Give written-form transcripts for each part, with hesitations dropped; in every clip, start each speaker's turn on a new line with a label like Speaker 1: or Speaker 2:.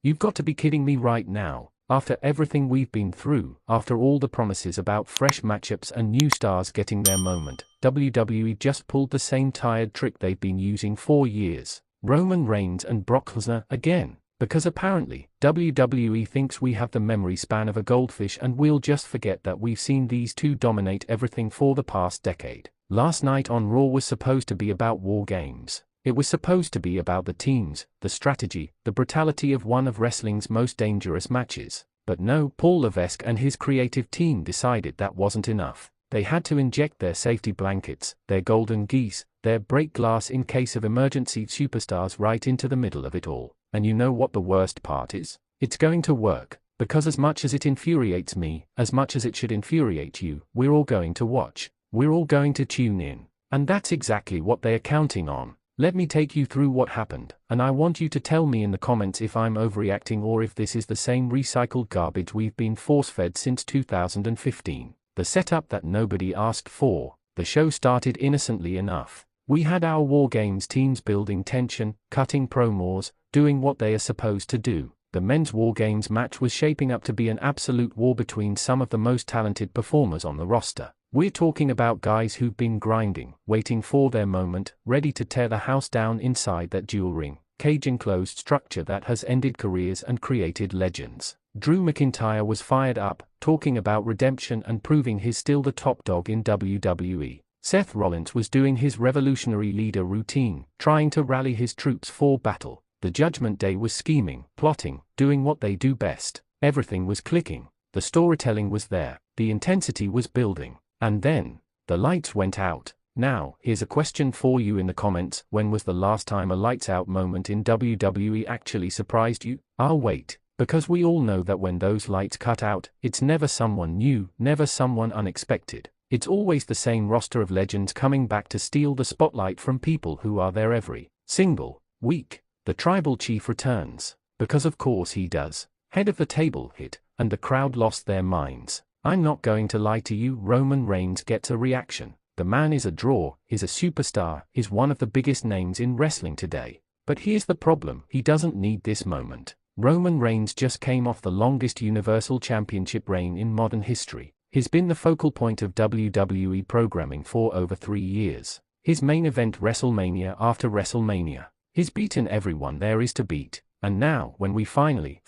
Speaker 1: You've got to be kidding me right now. After everything we've been through, after all the promises about fresh matchups and new stars getting their moment, WWE just pulled the same tired trick they've been using for years. Roman Reigns and Brock Lesnar again. Because apparently, WWE thinks we have the memory span of a goldfish and we'll just forget that we've seen these two dominate everything for the past decade. Last night on Raw was supposed to be about WarGames. It was supposed to be about the teams, the strategy, the brutality of one of wrestling's most dangerous matches. But no, Paul Levesque and his creative team decided that wasn't enough. They had to inject their safety blankets, their golden geese, their break glass in case of emergency superstars right into the middle of it all. And you know what the worst part is? It's going to work, because as much as it infuriates me, as much as it should infuriate you, we're all going to watch. We're all going to tune in. And that's exactly what they're counting on. Let me take you through what happened, and I want you to tell me in the comments if I'm overreacting or if this is the same recycled garbage we've been force-fed since 2015. The setup that nobody asked for. The show started innocently enough. We had our WarGames teams building tension, cutting promos, doing what they are supposed to do. The men's WarGames match was shaping up to be an absolute war between some of the most talented performers on the roster. We're talking about guys who've been grinding, waiting for their moment, ready to tear the house down inside that dual ring, cage-enclosed structure that has ended careers and created legends. Drew McIntyre was fired up, talking about redemption and proving he's still the top dog in WWE. Seth Rollins was doing his revolutionary leader routine, trying to rally his troops for battle. The Judgment Day was scheming, plotting, doing what they do best. Everything was clicking. The storytelling was there. The intensity was building. And then, the lights went out. Now, here's a question for you in the comments. When was the last time a lights out moment in WWE actually surprised you? I'll wait, because we all know that when those lights cut out, it's never someone new, never someone unexpected. It's always the same roster of legends coming back to steal the spotlight from people who are there every single week. The Tribal Chief returns, because of course he does. Head of the table hit, and the crowd lost their minds. I'm not going to lie to you, Roman Reigns gets a reaction. The man is a draw, he's a superstar, he's one of the biggest names in wrestling today. But here's the problem, he doesn't need this moment. Roman Reigns just came off the longest Universal Championship reign in modern history. He's been the focal point of WWE programming for over 3 years. His main event WrestleMania after WrestleMania. He's beaten everyone there is to beat. And now, when we finally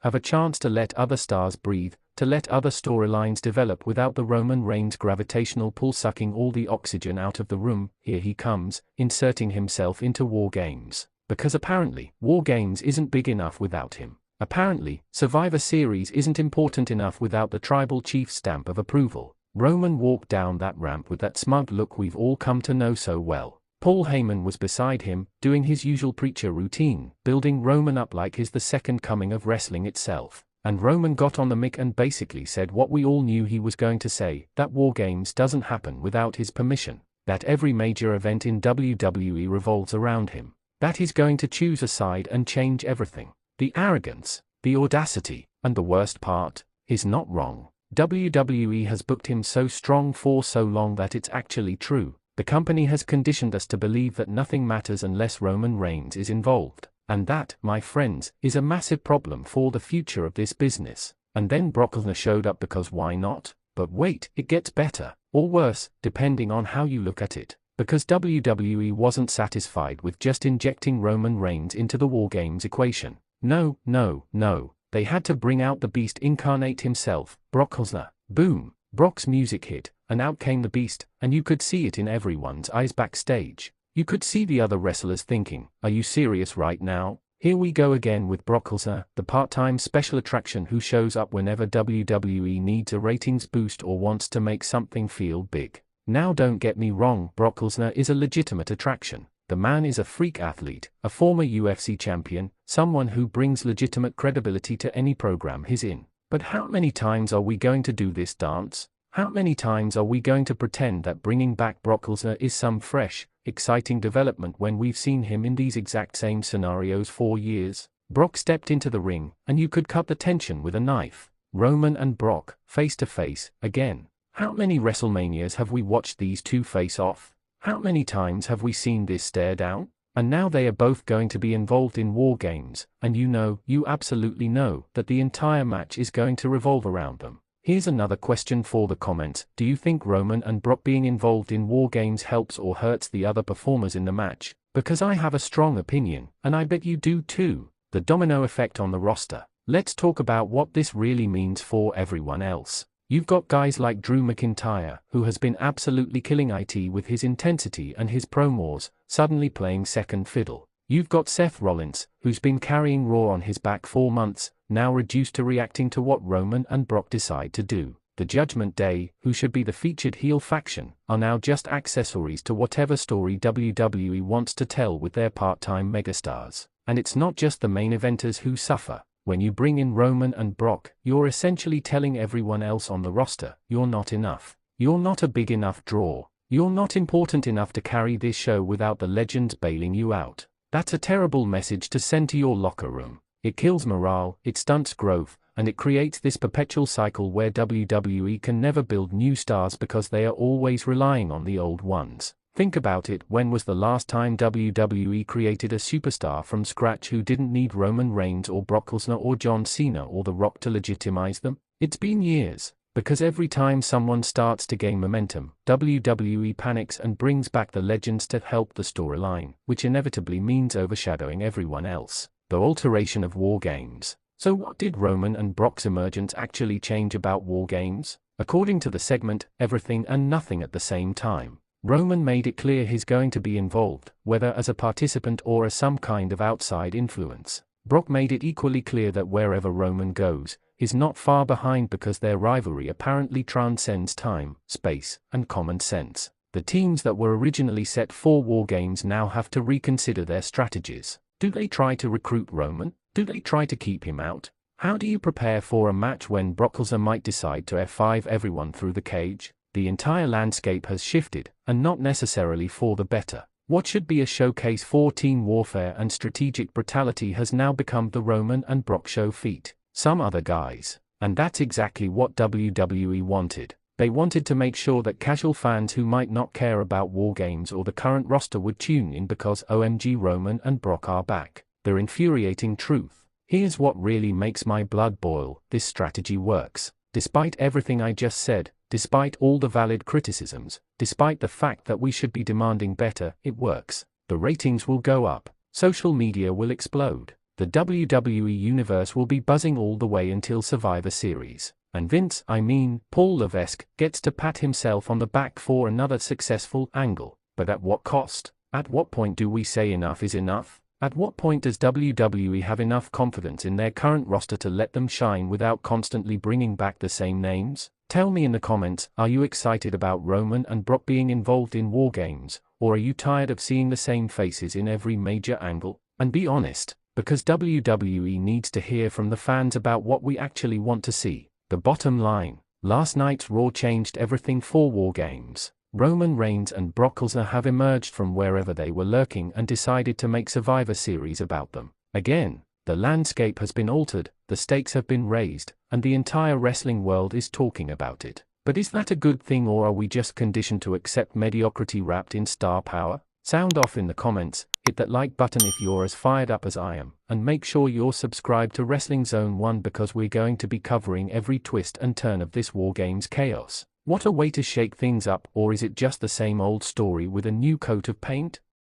Speaker 1: have a chance to let other stars breathe, to let other storylines develop without the Roman Reigns gravitational pull sucking all the oxygen out of the room, here he comes, inserting himself into WarGames. Because apparently, WarGames isn't big enough without him. Apparently, Survivor Series isn't important enough without the Tribal Chief's stamp of approval. Roman walked down that ramp with that smug look we've all come to know so well. Paul Heyman was beside him, doing his usual preacher routine, building Roman up like he's the second coming of wrestling itself. And Roman got on the mic and basically said what we all knew he was going to say, that WarGames doesn't happen without his permission, that every major event in WWE revolves around him, that he's going to choose a side and change everything. The arrogance, the audacity, and the worst part, he's not wrong. WWE has booked him so strong for so long that it's actually true. The company has conditioned us to believe that nothing matters unless Roman Reigns is involved. And that, my friends, is a massive problem for the future of this business. And then Brock Lesnar showed up because why not? But wait, it gets better, or worse, depending on how you look at it. Because WWE wasn't satisfied with just injecting Roman Reigns into the WarGames equation. No, they had to bring out the beast incarnate himself, Brock Lesnar. Boom. Brock's music hit, and out came the beast, and you could see it in everyone's eyes backstage. You could see the other wrestlers thinking, are you serious right now? Here we go again with Brock Lesnar, the part-time special attraction who shows up whenever WWE needs a ratings boost or wants to make something feel big. Now don't get me wrong, Brock Lesnar is a legitimate attraction. The man is a freak athlete, a former UFC champion, someone who brings legitimate credibility to any program he's in. But how many times are we going to do this dance? How many times are we going to pretend that bringing back Brock Lesnar is some fresh, exciting development when we've seen him in these exact same scenarios for years? Brock stepped into the ring, and you could cut the tension with a knife. Roman and Brock, face to face, again. How many WrestleManias have we watched these two face off? How many times have we seen this stare down? And now they are both going to be involved in WarGames, and you absolutely know, that the entire match is going to revolve around them. Here's another question for the comments. Do you think Roman and Brock being involved in WarGames helps or hurts the other performers in the match? Because I have a strong opinion, and I bet you do too. The domino effect on the roster. Let's talk about what this really means for everyone else. You've got guys like Drew McIntyre, who has been absolutely killing IT with his intensity and his promos, suddenly playing second fiddle. You've got Seth Rollins, who's been carrying Raw on his back 4 months, now reduced to reacting to what Roman and Brock decide to do. The Judgment Day, who should be the featured heel faction, are now just accessories to whatever story WWE wants to tell with their part-time megastars. And it's not just the main eventers who suffer. When you bring in Roman and Brock, you're essentially telling everyone else on the roster, you're not enough. You're not a big enough draw. You're not important enough to carry this show without the legends bailing you out. That's a terrible message to send to your locker room. It kills morale, it stunts growth, and it creates this perpetual cycle where WWE can never build new stars because they are always relying on the old ones. Think about it, when was the last time WWE created a superstar from scratch who didn't need Roman Reigns or Brock Lesnar or John Cena or The Rock to legitimize them? It's been years. Because every time someone starts to gain momentum, WWE panics and brings back the legends to help the storyline, which inevitably means overshadowing everyone else. The alteration of WarGames. So what did Roman and Brock's emergence actually change about WarGames? According to the segment, everything and nothing at the same time. Roman made it clear he's going to be involved, whether as a participant or as some kind of outside influence. Brock made it equally clear that wherever Roman goes, he's not far behind because their rivalry apparently transcends time, space, and common sense. The teams that were originally set for WarGames now have to reconsider their strategies. Do they try to recruit Roman? Do they try to keep him out? How do you prepare for a match when Brock Lesnar might decide to F5 everyone through the cage? The entire landscape has shifted, and not necessarily for the better. What should be a showcase for team warfare and strategic brutality has now become the Roman and Brock show feat. Some other guys. And that's exactly what WWE wanted. They wanted to make sure that casual fans who might not care about WarGames or the current roster would tune in because OMG Roman and Brock are back. The infuriating truth. Here's what really makes my blood boil. This strategy works. Despite everything I just said, despite all the valid criticisms, despite the fact that we should be demanding better, it works. The ratings will go up. Social media will explode. The WWE universe will be buzzing all the way until Survivor Series. And Paul Levesque, gets to pat himself on the back for another successful angle. But at what cost? At what point do we say enough is enough? At what point does WWE have enough confidence in their current roster to let them shine without constantly bringing back the same names? Tell me in the comments, are you excited about Roman and Brock being involved in WarGames, or are you tired of seeing the same faces in every major angle? And be honest, because WWE needs to hear from the fans about what we actually want to see. The bottom line, last night's Raw changed everything for WarGames. Roman Reigns and Brock Lesnar have emerged from wherever they were lurking and decided to make Survivor Series about them. Again, the landscape has been altered, the stakes have been raised, and the entire wrestling world is talking about it. But is that a good thing, or are we just conditioned to accept mediocrity wrapped in star power? Sound off in the comments, hit that like button if you're as fired up as I am, and make sure you're subscribed to Wrestling Zone 1 because we're going to be covering every twist and turn of this WarGames chaos. What a way to shake things up, or is it just the same old story with a new coat of paint?